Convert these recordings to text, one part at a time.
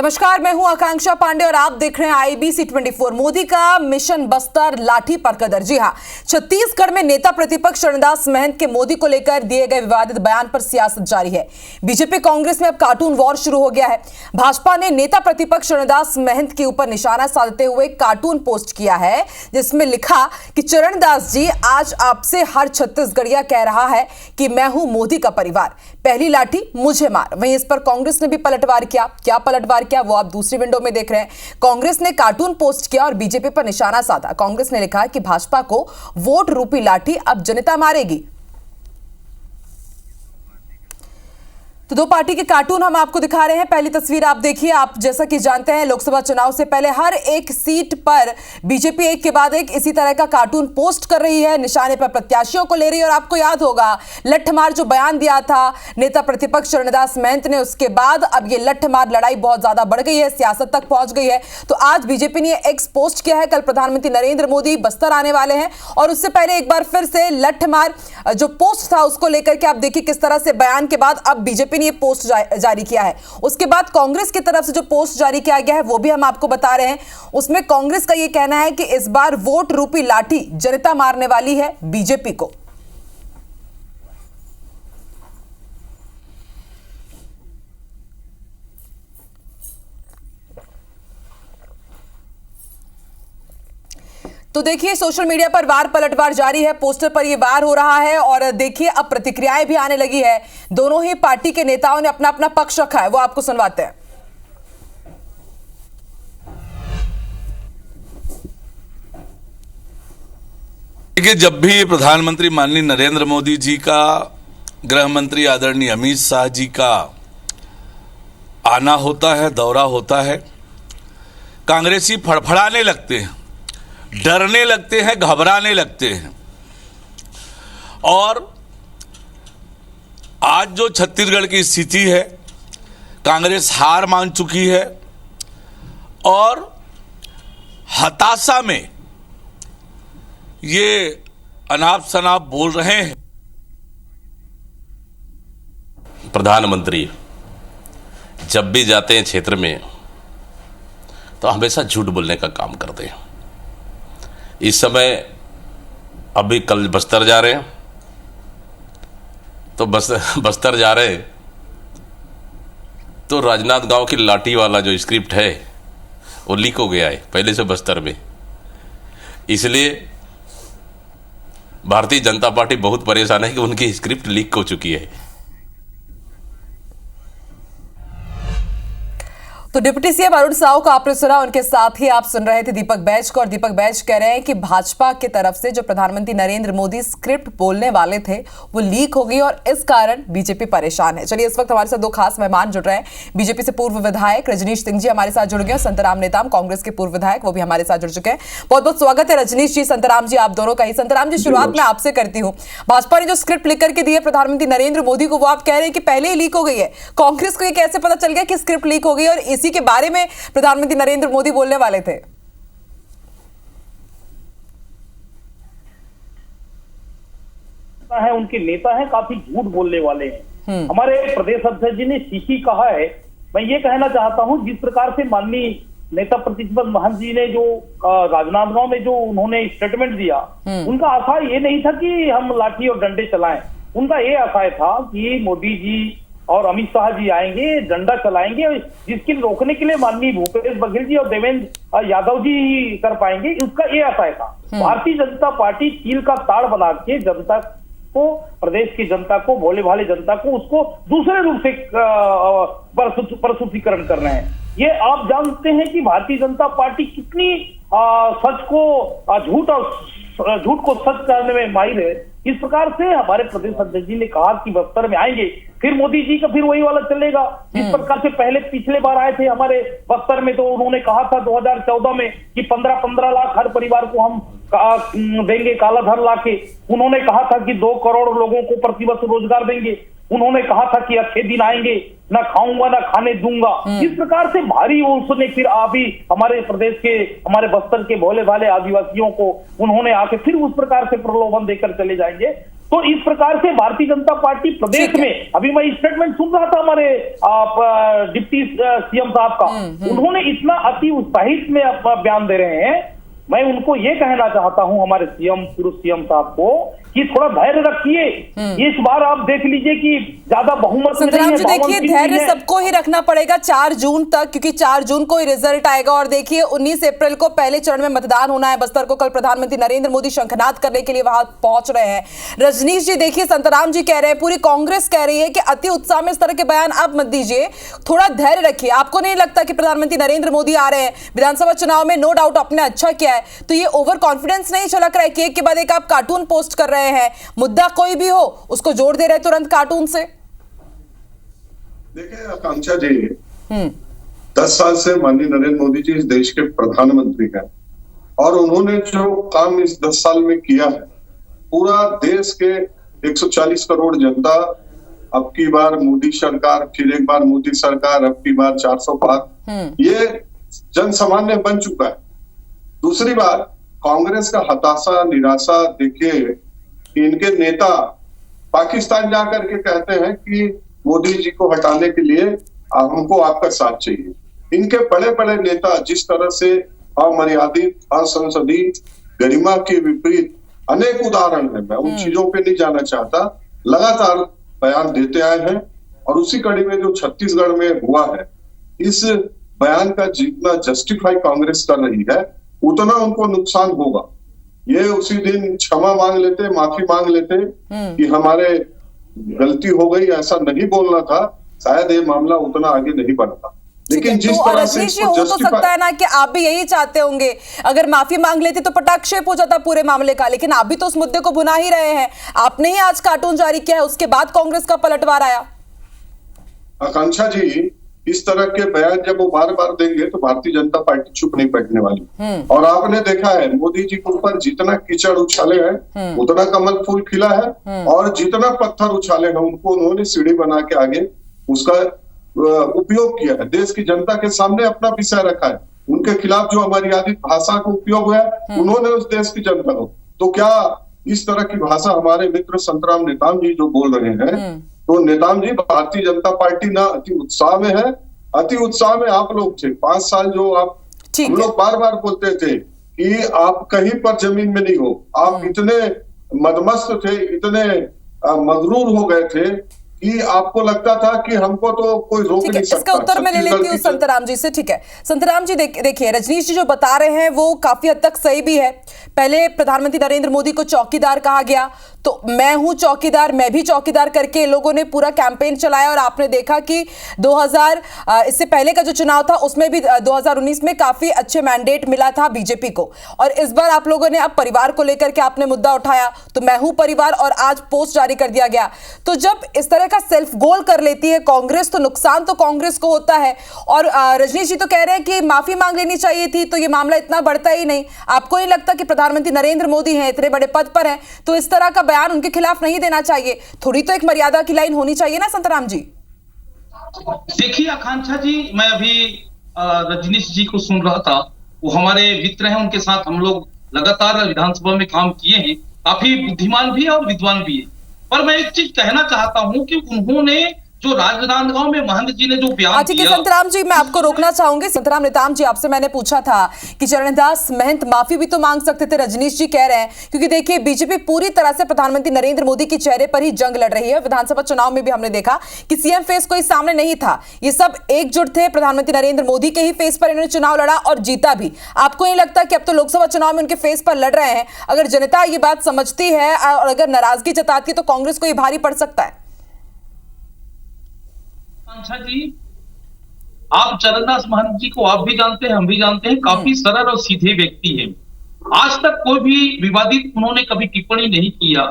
नमस्कार, मैं हूं आकांक्षा पांडे और आप देख रहे हैं आईबीसी 24। मोदी का मिशन बस्तर लाठी पर कदर। जी हां, छत्तीसगढ़ में नेता प्रतिपक्ष चरणदास महंत के मोदी को लेकर दिए गए विवादित बयान पर सियासत जारी है। बीजेपी कांग्रेस में अब कार्टून वॉर शुरू हो गया है। भाजपा ने नेता प्रतिपक्ष चरणदास महंत के ऊपर निशाना साधते हुए कार्टून पोस्ट किया है, जिसमें लिखा कि चरणदास जी, आज आपसे हर छत्तीसगढ़िया कह रहा है कि मैं हूं मोदी का परिवार, पहली लाठी मुझे मार। वहीं इस पर कांग्रेस ने भी पलटवार किया। क्या पलटवार किया वो आप दूसरी विंडो में देख रहे हैं। कांग्रेस ने कार्टून पोस्ट किया और बीजेपी पर निशाना साधा। कांग्रेस ने लिखा कि भाजपा को वोट रूपी लाठी अब जनता मारेगी। तो दो पार्टी के कार्टून हम आपको दिखा रहे हैं। पहली तस्वीर आप देखिए। आप जैसा कि जानते हैं, लोकसभा चुनाव से पहले हर एक सीट पर बीजेपी एक के बाद एक इसी तरह का कार्टून पोस्ट कर रही है, निशाने पर प्रत्याशियों को ले रही है। और आपको याद होगा लठमार जो बयान दिया था नेता प्रतिपक्ष चरणदास महंत ने, उसके बाद अब ये लठमार लड़ाई बहुत ज्यादा बढ़ गई है, सियासत तक पहुंच गई है। तो आज बीजेपी ने एक्स पोस्ट किया है। कल प्रधानमंत्री नरेंद्र मोदी बस्तर आने वाले हैं और उससे पहले एक बार फिर से लठमार जो पोस्ट था उसको लेकर के आप देखिए किस तरह से बयान के बाद अब बीजेपी ये पोस्ट जारी किया है। उसके बाद कांग्रेस की तरफ से जो पोस्ट जारी किया गया है वो भी हम आपको बता रहे हैं। उसमें कांग्रेस का ये कहना है कि इस बार वोट रूपी लाठी जनता मारने वाली है बीजेपी को। तो देखिए, सोशल मीडिया पर वार पलटवार जारी है। पोस्टर पर ये वार हो रहा है और देखिए अब प्रतिक्रियाएं भी आने लगी है। दोनों ही पार्टी के नेताओं ने अपना अपना पक्ष रखा है, वो आपको सुनवाते हैं। देखिए, जब भी प्रधानमंत्री माननीय नरेंद्र मोदी जी का, गृह मंत्री आदरणीय अमित शाह जी का आना होता है, दौरा होता है, कांग्रेसी फड़फड़ाने लगते हैं, डरने लगते हैं, घबराने लगते हैं। और आज जो छत्तीसगढ़ की स्थिति है, कांग्रेस हार मान चुकी है और हताशा में ये अनाप शनाप बोल रहे हैं। प्रधानमंत्री जब भी जाते हैं क्षेत्र में तो हमेशा झूठ बोलने का काम करते हैं। इस समय अभी कल बस्तर जा रहे हैं, तो बस्तर जा रहे हैं तो राजनांदगांव की लाठी वाला जो स्क्रिप्ट है वो लीक हो गया है पहले से बस्तर में। इसलिए भारतीय जनता पार्टी बहुत परेशान है कि उनकी स्क्रिप्ट लीक हो चुकी है। तो डिप्टी सीएम अरुण साहू को आपने सुना, उनके साथ ही आप सुन रहे थे दीपक बैज को। और दीपक बैज कह रहे हैं कि भाजपा की तरफ से जो प्रधानमंत्री नरेंद्र मोदी स्क्रिप्ट बोलने वाले थे वो लीक हो गई और इस कारण बीजेपी परेशान है। चलिए, इस वक्त हमारे साथ दो खास मेहमान जुड़ रहे हैं। बीजेपी से पूर्व विधायक रजनीश सिंह जी हमारे साथ जुड़ गए, संतराम नेताम कांग्रेस के पूर्व विधायक वो भी हमारे साथ जुड़ चुके हैं। बहुत बहुत स्वागत है रजनीश जी, संतराम जी, आप दोनों का ही। संतराम जी, शुरुआत में आपसे करती हूँ। भाजपा ने जो स्क्रिप्ट लिख करके दी है प्रधानमंत्री नरेंद्र मोदी को, वो आप कह रहे हैं कि पहले ही लीक हो गई है। कांग्रेस को ये कैसे पता चल गया कि स्क्रिप्ट लीक हो गई और इसी के बारे में प्रधानमंत्री नरेंद्र मोदी बोलने वाले थे? है उनके नेता हैं, काफी झूठ बोलने वाले हैं। हमारे प्रदेश अध्यक्ष जी ने सीखी कहा है। मैं ये कहना चाहता हूं, जिस प्रकार से माननीय नेता प्रतिपक्ष महंत जी ने जो राजनांदगांव में जो उन्होंने स्टेटमेंट दिया, उनका आशय ये नहीं था कि हम लाठी और डंडे चलाएं। उनका ये आशय था कि मोदी जी और अमित शाह जी आएंगे, डंडा चलाएंगे, जिसके रोकने के लिए माननीय भूपेश बघेल जी और देवेंद्र यादव जी कर पाएंगे, उसका ये आशय था। भारतीय जनता पार्टी कील का ताड़ बना के जनता को, प्रदेश की जनता को, भोले भाले जनता को उसको दूसरे रूप से प्रस्तुतिकरण कर रहे हैं। ये आप जानते हैं कि भारतीय जनता पार्टी कितनी सच को झूठ और झूठ को सच करने में माहिर है। इस प्रकार से हमारे प्रदेश अध्यक्ष जी ने कहा कि बस्तर में आएंगे, फिर मोदी जी का फिर वही वाला चलेगा। जिस प्रकार से पहले पिछले बार आए थे हमारे बस्तर में, तो उन्होंने कहा था 2014 में कि 15-15 लाख हर परिवार को हम देंगे काला धन लाके। उन्होंने कहा था कि 2 करोड़ लोगों को प्रतिवर्ष रोजगार देंगे। उन्होंने कहा था कि अच्छे दिन आएंगे, ना खाऊंगा ना खाने दूंगा। इस प्रकार से भारी उसने फिर अभी हमारे प्रदेश के, हमारे बस्तर के भोले भाले आदिवासियों को उन्होंने आके फिर उस प्रकार से प्रलोभन देकर चले जाएंगे। तो इस प्रकार से भारतीय जनता पार्टी प्रदेश में, अभी मैं स्टेटमेंट सुन रहा था हमारे डिप्टी सीएम साहब का, उन्होंने इतना अति उत्साहित में बयान दे रहे हैं। मैं उनको ये कहना चाहता हूं, हमारे सीएम, पूर्व सीएम साहब को, कि थोड़ा धैर्य रखिए। इस बार आप देख लीजिए कि ज्यादा बहुमत नहीं है। देखिए, धैर्य सबको ही रखना पड़ेगा 4 जून तक, क्योंकि 4 जून को ही रिजल्ट आएगा। और देखिए 19 अप्रैल को पहले चरण में मतदान होना है बस्तर को। कल प्रधानमंत्री नरेंद्र मोदी शंखनाद करने के लिए वहां पहुंच रहे हैं। रजनीश जी, देखिए संतराम जी कह रहे हैं, पूरी कांग्रेस कह रही है कि अति उत्साह में इस तरह के बयान आप मत दीजिए, थोड़ा धैर्य रखिए। आपको नहीं लगता कि प्रधानमंत्री नरेंद्र मोदी आ रहे हैं, विधानसभा चुनाव में नो डाउट आपने अच्छा किया है, तो ये ओवर कॉन्फिडेंस नहीं झलक रहा है कि एक के बाद एक आप कार्टून पोस्ट कर रहे हैं, मुद्दा कोई भी हो उसको जोड़ दे रहे तुरंत कार्टून से? देखिए आकांक्षा जी, 10 साल से माननीय नरेंद्र मोदी जी इस देश के प्रधानमंत्री हैं और उन्होंने जो काम इस 10 साल में किया है, पूरा देश के 140 करोड़ जनता, अब की बार मोदी सरकार, फिर एक बार मोदी सरकार, अब की बार 400 पार, ये जन सामान्य बन चुका है। दूसरी बात, कांग्रेस का हताशा, निराशा देखिए, इनके नेता पाकिस्तान जाकर के कहते हैं कि मोदी जी को हटाने के लिए हमको आपका साथ चाहिए। इनके बड़े बड़े नेता जिस तरह से अमर्यादित, असंसदीय, गरिमा के विपरीत अनेक उदाहरण है, मैं उन चीजों पे नहीं जाना चाहता, लगातार बयान देते आए हैं। और उसी कड़ी में जो छत्तीसगढ़ में हुआ है, इस बयान का जितना जस्टिफाई कांग्रेस कर रही है, उतना उनको नुकसान होगा। ये उसी दिन क्षमा मांग लेते, माफी मांग लेते कि हमारे गलती हो गई, ऐसा नहीं बोलना था, शायद ये मामला उतना आगे नहीं बढ़ता। लेकिन जिस तरह से हो तो सकता है ना कि आप भी यही चाहते होंगे, अगर माफी मांग लेते तो पटाक्षेप हो जाता पूरे मामले का, लेकिन आप भी तो उस मुद्दे को भुना ही रहे हैं। आपने ही आज कार्टून जारी किया है, उसके बाद कांग्रेस का पलटवार आया। आकांक्षा जी, इस तरह के बयान जब वो बार बार देंगे तो भारतीय जनता पार्टी चुप नहीं बैठने वाली। और आपने देखा है, मोदी जी के ऊपर जितना कीचड़ उछाले हैं उतना कमल फूल खिला है, और जितना पत्थर उछाले हैं उनको उन्होंने सीढ़ी बना के आगे उसका उपयोग किया है। देश की जनता के सामने अपना विषय रखा है। उनके खिलाफ जो अमर्यादित भाषा का उपयोग हुआ है, उन्होंने उस देश की जनता को, तो क्या इस तरह की भाषा हमारे मित्र संतराम नेताम जी जो बोल रहे हैं, तो नेताम जी, भारतीय जनता पार्टी ना अति उत्साह में है, अति उत्साह में आप लोग थे। 5 साल जो आप, हम लोग बार बार बोलते थे कि आप कहीं पर जमीन में नहीं हो, आप इतने मदमस्त थे, इतने मगरूर हो गए थे कि आपको लगता था कि हमको तो कोई रोक नहीं सकता। इसका उत्तर मैं ले लेती हूँ संतराम जी से, ठीक है। संतराम जी, देखिए रजनीश जी जो बता रहे हैं वो काफी हद तक सही भी है। पहले प्रधानमंत्री नरेंद्र मोदी को चौकीदार कहा गया, तो मैं हूं चौकीदार, मैं भी चौकीदार करके लोगों ने पूरा कैंपेन चलाया। और आपने देखा कि इससे पहले का जो चुनाव था उसमें भी 2019 में काफी अच्छे मैंडेट मिला था बीजेपी को। और इस बार आप लोगों ने अब परिवार को लेकर के आपने मुद्दा उठाया, तो मैं हूं परिवार, और आज पोस्ट जारी कर दिया गया। तो जब इस तरह का सेल्फ गोल कर लेती है कांग्रेस, तो नुकसान तो कांग्रेस को होता है। और रजनीश जी तो कह रहे हैं कि माफी मांग लेनी चाहिए थी, तो ये मामला इतना बढ़ता ही नहीं। आपको नहीं लगता कि प्रधानमंत्री नरेंद्र मोदी हैं, इतने बड़े पद पर हैं, तो इस तरह का बयान उनके खिलाफ नहीं देना चाहिए? थोड़ी तो एक मर्यादा की लाइन होनी चाहिए ना संतराम जी? देखिए आकांक्षा जी, मैं अभी रजनीश जी को सुन रहा था, वो हमारे मित्र हैं, उनके साथ हम लोग लगातार विधानसभा में काम किए हैं, काफी बुद्धिमान भी है और विद्वान भी है। पर मैं एक चीज कहना चाहता हूं कि उन्होंने जो राजनांदगांव में महंत जी ने जो बयान दिया। संतराम जी, मैं आपको रोकना चाहूंगी। संतराम नेताम जी, आपसे मैंने पूछा था कि चरणदास महंत माफी भी तो मांग सकते थे, रजनीश जी कह रहे हैं, क्योंकि देखिए बीजेपी पूरी तरह से प्रधानमंत्री नरेंद्र मोदी के चेहरे पर ही जंग लड़ रही है। विधानसभा चुनाव में भी हमने देखा कि सीएम फेस कोई सामने नहीं था, ये सब एकजुट थे, प्रधानमंत्री नरेंद्र मोदी के ही फेस पर इन्होंने चुनाव लड़ा और जीता भी। आपको नहीं लगता कि अब तो लोकसभा चुनाव में उनके फेस पर लड़ रहे हैं? अगर जनता ये बात समझती है और अगर नाराजगी जताती है, तो कांग्रेस को ये भारी पड़ सकता है। जी, आप चरणदास महंत जी को आप भी जानते हैं, हम भी जानते हैं, काफी सरल और सीधे व्यक्ति हैं। आज तक कोई भी विवादित उन्होंने कभी टिप्पणी नहीं किया।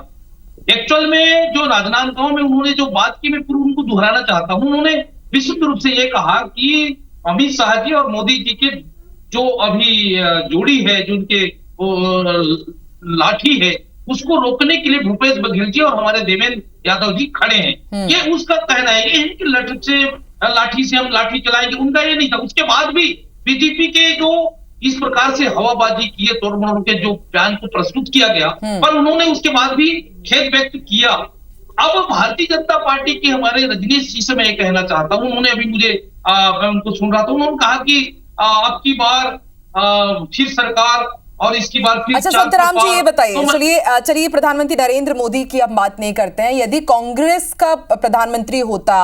एक्चुअल में जो राजनांदगांव में उन्होंने जो बात की, मैं पूर्व उनको दोहराना चाहता हूं। उन्होंने विशुद्ध रूप से ये कहा कि अमित शाह जी और मोदी जी के जो अभी जोड़ी है, जो उनके लाठी है, उसको रोकने के लिए भूपेश बघेल जी और हमारे देवेंद्र यादव जी खड़े हैं। ये उसका कहना है, ये कि लाठी से हम लाठी चलाएंगे, उनका ये नहीं था। उसके बाद भी बीजेपी के जो इस प्रकार से हवाबाजी किए, तोड़ मरोड़ के जो बयान को प्रस्तुत किया गया, पर उन्होंने उसके बाद भी खेद व्यक्त किया। अब भारतीय जनता पार्टी के हमारे रजनीश जी से मैं ये कहना चाहता हूं, उन्होंने अभी मैं उनको सुन रहा था, उन्होंने कहा कि अब की बार फिर सरकार और इसकी बार फिर। अच्छा संतराम जी ये बताइए, चलिए प्रधानमंत्री नरेंद्र मोदी की अब बात नहीं करते हैं। यदि कांग्रेस का प्रधानमंत्री होता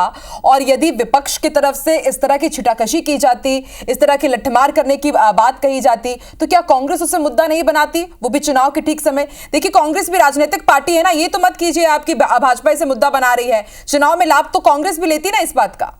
और यदि विपक्ष की तरफ से इस तरह की छिटाकशी की जाती, इस तरह की लठमार करने की बात कही जाती, तो क्या कांग्रेस उसे मुद्दा नहीं बनाती, वो भी चुनाव के ठीक समय? देखिए कांग्रेस भी राजनीतिक पार्टी है ना, ये तो मत कीजिए आपकी भाजपा इसे मुद्दा बना रही है, चुनाव में लाभ तो कांग्रेस भी लेती ना इस बात का।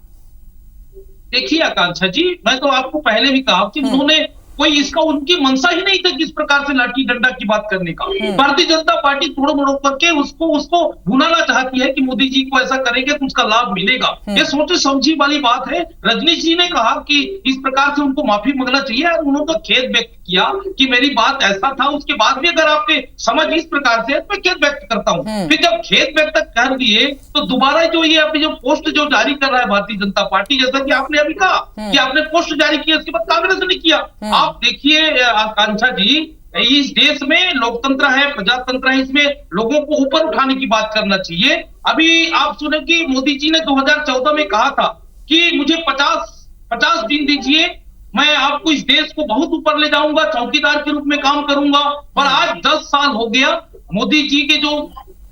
देखिए आकांक्षा जी, मैं तो आपको पहले भी कहा कि उन्होंने कोई इसका उनकी मंशा ही नहीं था किस प्रकार से लाठी डंडा की बात करने का। भारतीय जनता पार्टी तोड़ मरोड़ करके उसको भुनाना चाहती है कि मोदी जी को ऐसा करेंगे तो उसका लाभ मिलेगा। ये सोचे समझी वाली बात है। रजनीश जी ने कहा कि इस प्रकार से उनको माफी मांगना चाहिए और उन्होंने खेद व्यक्त किया कि मेरी बात ऐसा था। उसके बाद भी अगर आपके समझ इस प्रकार से है तो मैं खेद व्यक्त करता हूं। फिर जब खेद व्यक्त कर दिए तो दोबारा जो ये अभी जो पोस्ट जो जारी कर रहा है भारतीय जनता पार्टी, जैसा कि आपने अभी कहा कि आपने पोस्ट जारी किया, उसके बाद कांग्रेस ने किया। आप देखिए आकांक्षा जी, इस देश में लोकतंत्र है, प्रजातंत्र है, इसमें लोगों को ऊपर उठाने की बात करना चाहिए। अभी आप सुने कि मोदी जी ने 2014 में कहा था कि मुझे 50 दिन दीजिए, मैं आपको इस देश को बहुत ऊपर ले जाऊंगा, चौकीदार के रूप में काम करूंगा। पर आज 10 साल हो गया, मोदी जी के जो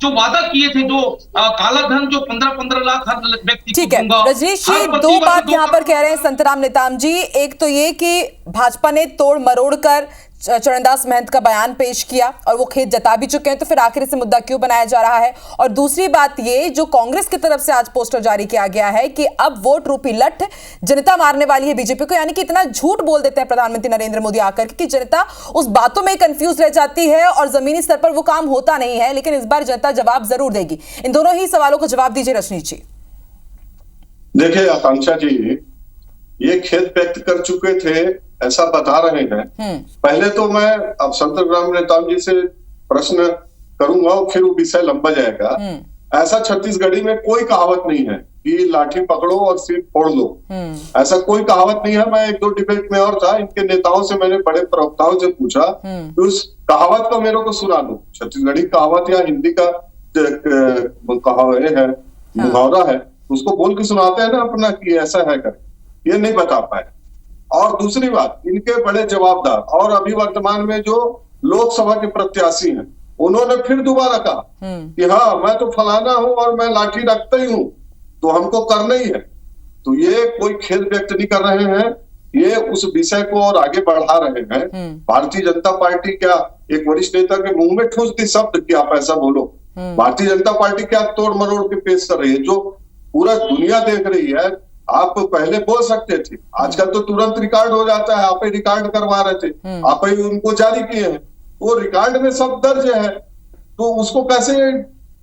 वादा किए थे, जो काला धन जो 15-15 लाख हर व्यक्ति को ठीक है रजनीश जी, दो बात यहां पर कह रहे हैं संतराम नेताम जी। एक तो ये कि भाजपा ने तोड़ मरोड़ कर चरणदास महंत का बयान पेश किया और वो खेद जता भी चुके हैं, तो फिर आखिर से मुद्दा क्यों बनाया जा रहा है? और दूसरी बात ये जो कांग्रेस की तरफ से आज पोस्टर जारी किया गया है कि अब वोट रूपी लठ जनता मारने वाली है बीजेपी को, यानी कि इतना झूठ बोल देते हैं प्रधानमंत्री नरेंद्र मोदी आकर कि जनता उस बातों में कंफ्यूज रह जाती है और जमीनी स्तर पर वो काम होता नहीं है। लेकिन इस बार जनता जवाब जरूर देगी। इन दोनों ही सवालों को जवाब दीजिए रजनीश जी। देखिए आकांक्षा जी, ये खेद व्यक्त कर चुके थे ऐसा बता रहे हैं। पहले तो मैं अब संतराम नेताम जी से प्रश्न करूंगा और फिर वो विषय लंबा जाएगा। ऐसा छत्तीसगढ़ी में कोई कहावत नहीं है कि लाठी पकड़ो और सिर फोड़ लो, ऐसा कोई कहावत नहीं है। मैं 1-2 डिबेट में और था, इनके नेताओं से मैंने बड़े प्रवक्ताओं से पूछा कि उस कहावत को मेरे को सुना दो। छत्तीसगढ़ी कहावत या हिंदी का कहावत है, मुहावरा है, उसको बोल के सुनाते हैं ना अपना कि ऐसा है कर, ये नहीं बता पाए। और दूसरी बात, इनके बड़े जवाबदार और अभी वर्तमान में जो लोकसभा के प्रत्याशी हैं, उन्होंने फिर दोबारा कहा कि हाँ मैं तो फलाना हूं और मैं लाठी रखता ही हूं, तो हमको करना ही है। तो ये कोई खेद व्यक्त नहीं कर रहे हैं, ये उस विषय को और आगे बढ़ा रहे हैं। भारतीय जनता पार्टी क्या एक वरिष्ठ नेता के मुंह में ठूस दी शब्द कि आप ऐसा बोलो? भारतीय जनता पार्टी क्या तोड़ मरोड़ के पेश कर रही है, जो पूरा दुनिया देख रही है। आप पहले बोल सकते थे, आजकल तो तुरंत रिकॉर्ड हो जाता है। आप ही रिकॉर्ड करवा रहे थे, आप ही उनको जारी किए हैं, वो रिकॉर्ड में सब दर्ज है, तो उसको कैसे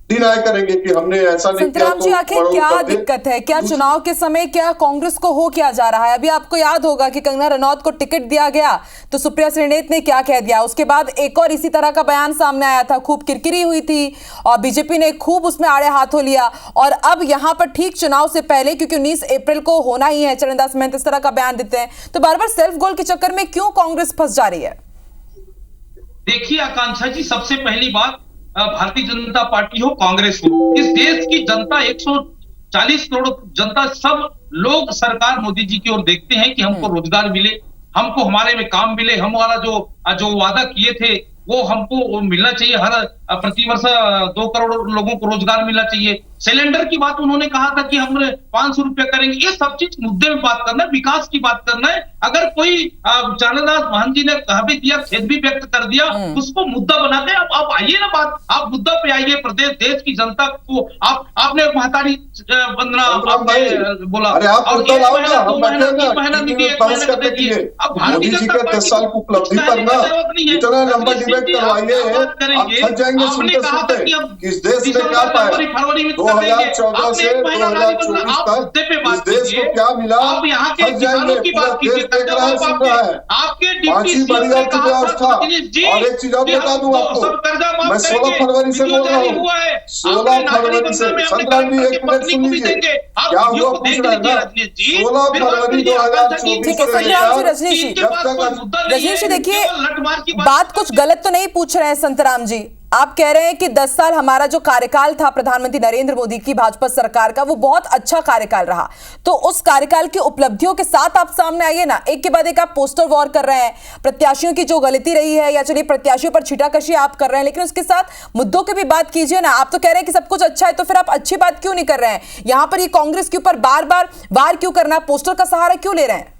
डिनाई करेंगे कि हमने ऐसा नहीं किया? संतराम जी आखिर क्या दिक्कत है? क्या चुनाव के समय क्या कांग्रेस को हो क्या जा रहा है? अभी आपको याद होगा कि कंगना रनौत को टिकट दिया गया तो सुप्रिया श्रीनेत ने क्या कह दिया, उसके बाद एक और इसी तरह का बयान सामने आया था, खूब किरकिरी हुई थी और बीजेपी ने खूब उसमें आड़े हाथों लिया। और अब यहां पर ठीक चुनाव से पहले, क्योंकि 19 अप्रैल को होना ही है, चरणदास महंत इस तरह का बयान देते हैं, तो बार बार सेल्फ गोल के चक्कर में क्यों कांग्रेस फंस जा रही है? देखिए आकांक्षा जी, सबसे पहली बात, भारतीय जनता पार्टी हो, कांग्रेस हो, इस देश की जनता 140 करोड़ जनता, सब लोग सरकार मोदी जी की ओर देखते हैं कि हमको रोजगार मिले, हमको हमारे में काम मिले, हमारा जो वादा किए थे वो हमको मिलना चाहिए। हर प्रतिवर्ष 2 करोड़ लोगों को रोजगार मिलना चाहिए। सिलेंडर की बात उन्होंने कहा था कि हम 500 रुपया करेंगे। ये सब चीज मुद्दे में बात करना है, विकास की बात करना है। अगर कोई चरणदास महंत जी ने कहा भी दिया, खेद भी व्यक्त कर दिया, उसको मुद्दा बनाते अब आप आइए ना, बात आप मुद्दा पे आइए। प्रदेश देश की जनता को आपने महतारी वंदना बोला, अरे आप और 1 महीना 2 महीना 3 महीना नहीं दिए, 1 महीना दे दिए। अब भारतीय जनता पार्टी 10 साल की उपलब्धि पर ना इतना लंबा डिबेट करवाइए, आप थक जाएंगे में आपने सुनते कहा था कि सुनते इस देश में क्या पाया, 2014 से 2024 तक इस देश को क्या मिला, आप यहाँ के फंस जाएंगे। पूरा देश देख रहा है, सुन रहा है। आपके पांचवी बड़ी अर्थव्यवस्था। और एक चीज और बता दूं आपको, मैं 16 फरवरी से बोल रहा हूँ, 16 फरवरी से। संतराम जी एक मिनट सुन लीजिए, क्या हुआ पूछ रहे हैं ना, 16 फरवरी 2024 से जब तक रजनीश जी देखिए, बात कुछ गलत तो नहीं पूछ रहे हैं संतराम जी। आप कह रहे हैं कि 10 साल हमारा जो कार्यकाल था प्रधानमंत्री नरेंद्र मोदी की भाजपा सरकार का, वो बहुत अच्छा कार्यकाल रहा। तो उस कार्यकाल की उपलब्धियों के साथ आप सामने आइए ना। एक के बाद एक आप पोस्टर वॉर कर रहे हैं, प्रत्याशियों की जो गलती रही है या चलिए प्रत्याशियों पर छीटाकशी आप कर रहे हैं, लेकिन उसके साथ मुद्दों की भी बात कीजिए ना। आप तो कह रहे हैं कि सब कुछ अच्छा है, तो फिर आप अच्छी बात क्यों नहीं कर रहे हैं? यहां पर ये कांग्रेस के ऊपर बार बार वार क्यों करना, पोस्टर का सहारा क्यों ले रहे हैं?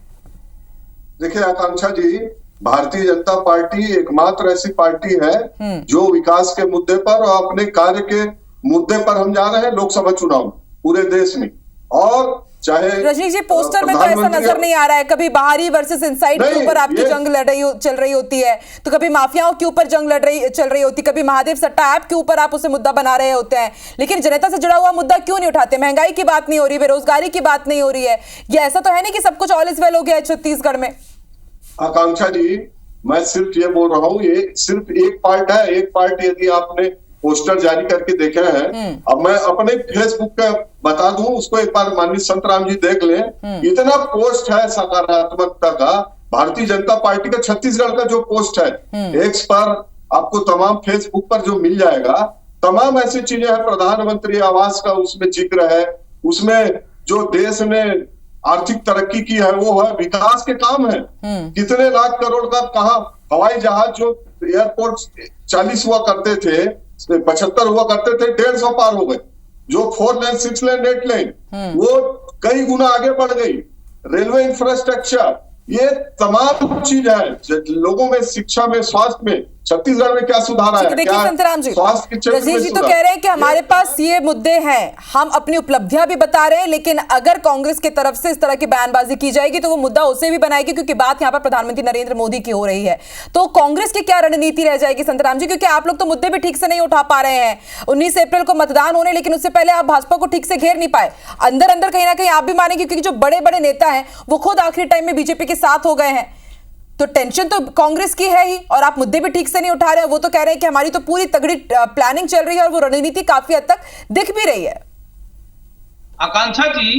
देखिए आकांक्षा जी, भारतीय जनता पार्टी एकमात्र ऐसी पार्टी है जो विकास के मुद्दे पर और अपने कार्य के मुद्दे पर हम जा रहे हैं लोकसभा चुनाव पूरे देश में। और चाहे रजनीश जी, पोस्टर में तो ऐसा नजर नहीं आ रहा है, कभी बाहरी वर्सेस इनसाइड के ऊपर आपकी जंग चल रही होती है, तो कभी माफियाओं के ऊपर जंग चल रही होती, कभी महादेव सट्टा ऐप के ऊपर आप उसे मुद्दा बना रहे होते हैं, लेकिन जनता से जुड़ा हुआ मुद्दा क्यों नहीं उठाते? महंगाई की बात नहीं हो रही, बेरोजगारी की बात नहीं हो रही है, ये ऐसा तो है नहीं कि सब कुछ ऑल इज वेल हो गया है छत्तीसगढ़ में। आकांक्षा जी, मैं सिर्फ ये बोल रहा हूँ, ये सिर्फ एक पार्ट है। एक पार्ट यदि आपने पोस्टर जारी करके देखे हैं, अब मैं अपने फेसबुक पे बता दूं, उसको एक बार माननीय संतराम जी देख लें। इतना पोस्ट है सकारात्मकता का। भारतीय जनता पार्टी का छत्तीसगढ़ का जो पोस्ट है एक्स पर, आपको तमाम फेसबुक पर जो मिल जाएगा, तमाम ऐसी चीजें हैं। प्रधानमंत्री आवास का उसमें जिक्र है, उसमें जो देश में आर्थिक तरक्की की है वो है, विकास के काम है। कितने लाख करोड़ का, कहा हवाई जहाज जो एयरपोर्ट 40 हुआ करते थे, 75 हुआ करते थे, 150 पार हो गए। जो 4 लेन 6 लेन 8 लेन वो कई गुना आगे बढ़ गई। रेलवे इंफ्रास्ट्रक्चर, ये तमाम चीज है। लोगों में, शिक्षा में, स्वास्थ्य में छत्तीसगढ़ में क्या सुधार आया? देखिए संतराम जी, स्वास्थ्य के क्षेत्र में रजनीश जी तो कह रहे हैं कि हमारे पास ये मुद्दे हैं, हम अपनी उपलब्धियां भी बता रहे हैं, लेकिन अगर कांग्रेस की तरफ से इस तरह की बयानबाजी की जाएगी तो वो मुद्दा उसे भी बनाएगी, क्योंकि बात यहाँ पर प्रधानमंत्री नरेंद्र मोदी की हो रही है। तो कांग्रेस की क्या रणनीति रह जाएगी संतराम जी? क्योंकि आप लोग तो मुद्दे भी ठीक से नहीं उठा पा रहे हैं। 19 अप्रैल को मतदान होने, लेकिन उससे पहले आप भाजपा को ठीक से घेर नहीं पाए। अंदर अंदर कहीं ना कहीं आप भी मानेंगे, क्योंकि जो बड़े बड़े नेता हैं वो खुद आखिरी टाइम में बीजेपी के साथ हो गए हैं। तो टेंशन तो कांग्रेस की है ही, और आप मुद्दे भी ठीक से नहीं उठा रहे हैं। वो तो कह रहे हैं कि हमारी तो पूरी तगड़ी प्लानिंग चल रही है और वो रणनीति काफी हद तक दिख भी रही है। आकांक्षा जी,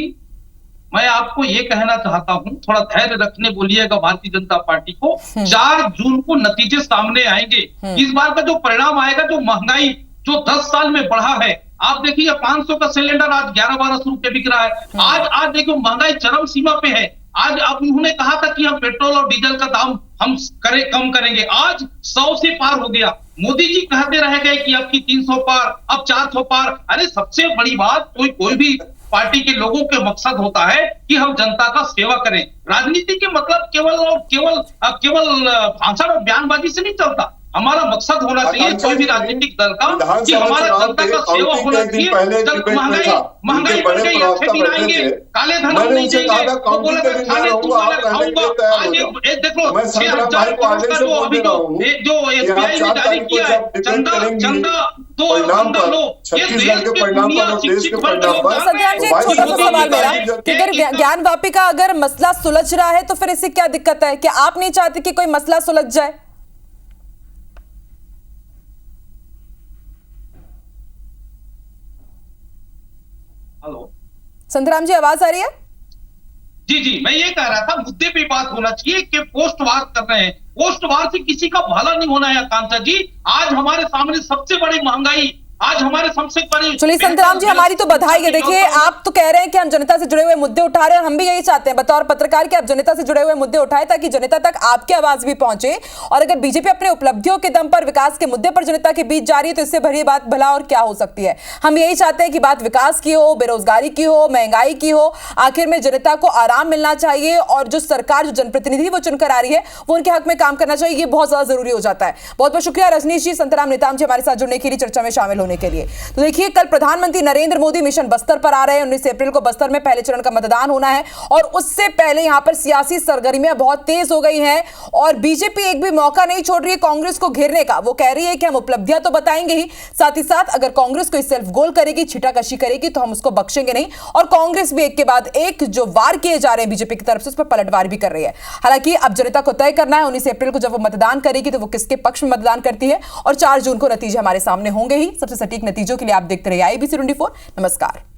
मैं आपको ये कहना चाहता हूं, थोड़ा धैर्य रखने बोलिएगा भारतीय जनता पार्टी को। 4 जून को नतीजे सामने आएंगे। इस बार का जो परिणाम आएगा, जो महंगाई जो 10 साल में बढ़ा है, आप देखिए 500 का सिलेंडर आज 11-1200 रुपए बिक रहा है। आज देखो महंगाई चरम सीमा पे है। आज अब उन्होंने कहा था कि हम पेट्रोल और डीजल का दाम हम कम करेंगे, आज 100 से पार हो गया। मोदी जी कहते रह गए कि अब की 300 पार, अब 400 पार। अरे सबसे बड़ी बात, कोई भी पार्टी के लोगों के मकसद होता है कि हम जनता का सेवा करें। राजनीति के मतलब केवल भाषण और बयानबाजी से नहीं चलता। हमारा मकसद होना चाहिए कोई भी राजनीतिक दल का कि हमारा जनता का सेवा होना चाहिए। महंगाई बढ़ गई, अच्छे दिन आएंगे, काले धन हम नहीं देंगे। वो बोला था खाने तुम्हारा खाऊंगा। आज ये देखो 6,000 करोड़ का जो अभी जो SBI ने जारी किया है, चंदा दो, चंदा लो, ये देश के दुनिया शिक्षित वर्ग संतराम जी, एक छोटा सा सवाल मेरा कि अगर ज्ञान वापी का अगर मसला सुलझ रहा है तो फिर इससे क्या दिक्कत है? क्या आप नहीं चाहते कि कोई मसला सुलझ जाए? हेलो संतराम जी, आवाज आ रही है? जी, मैं ये कह रहा था, मुद्दे पे बात होना चाहिए कि पोस्ट वार कर रहे हैं। पोस्ट वार से किसी का भला नहीं होना है आकांक्षा जी। आज हमारे सामने सबसे बड़ी महंगाई, आज हमारे सबसे बड़ी। चलिए संतराम जी, हमारी तो बधाई है। देखिए, आप तो कह रहे हैं कि हम जनता से जुड़े हुए मुद्दे उठा रहे हैं, और हम भी यही चाहते हैं बतौर पत्रकार कि आप जनता से जुड़े हुए मुद्दे उठाएं, ताकि जनता तक आपकी आवाज भी पहुंचे। और अगर बीजेपी अपने उपलब्धियों के दम पर विकास के मुद्दे पर जनता के बीच जा रही है, तो इससे बड़ी बात भला और क्या हो सकती है? हम यही चाहते हैं कि बात विकास की हो, बेरोजगारी की हो, महंगाई की हो। आखिर में जनता को आराम मिलना चाहिए, और जो सरकार, जो जनप्रतिनिधि वो चुनकर आ रही है, वो उनके हक में काम करना चाहिए। ये बहुत ज्यादा जरूरी हो जाता है। बहुत बहुत शुक्रिया रजनीश जी, संतराम नेताम जी, हमारे साथ जुड़ने के लिए, चर्चा में शामिल होने होने के लिए। तो देखिए, कल प्रधानमंत्री नरेंद्र मोदी मिशन बस्तर पर आ रहे हैं। 19 अप्रैल को बस्तर में पहले चरण का मतदान होना है और उससे पहले यहां पर सियासी सरगर्मियां बहुत तेज हो गई हैं और बीजेपी एक भी मौका नहीं छोड़ रही है कांग्रेस को घेरने का। वो कह रही है कि हम उपलब्धियां तो बताएंगे ही, साथ ही साथ अगर कांग्रेस कोई सेल्फ गोल करेगी, छिटाकशी करेगी तो हम उसको बख्शेंगे नहीं। और कांग्रेस भी एक के बाद एक जो वार किए जा रहे हैं बीजेपी की तरफ से, उस पर पलटवार भी कर रही है। हालांकि अब जनता को तय करना है 19 अप्रैल को जब वो मतदान करेगी तो वो किसके पक्ष में मतदान करती है, और 4 जून को नतीजे हमारे सामने होंगे ही। सबसे सटीक नतीजों के लिए आप देखते रहिए IBC 24। नमस्कार।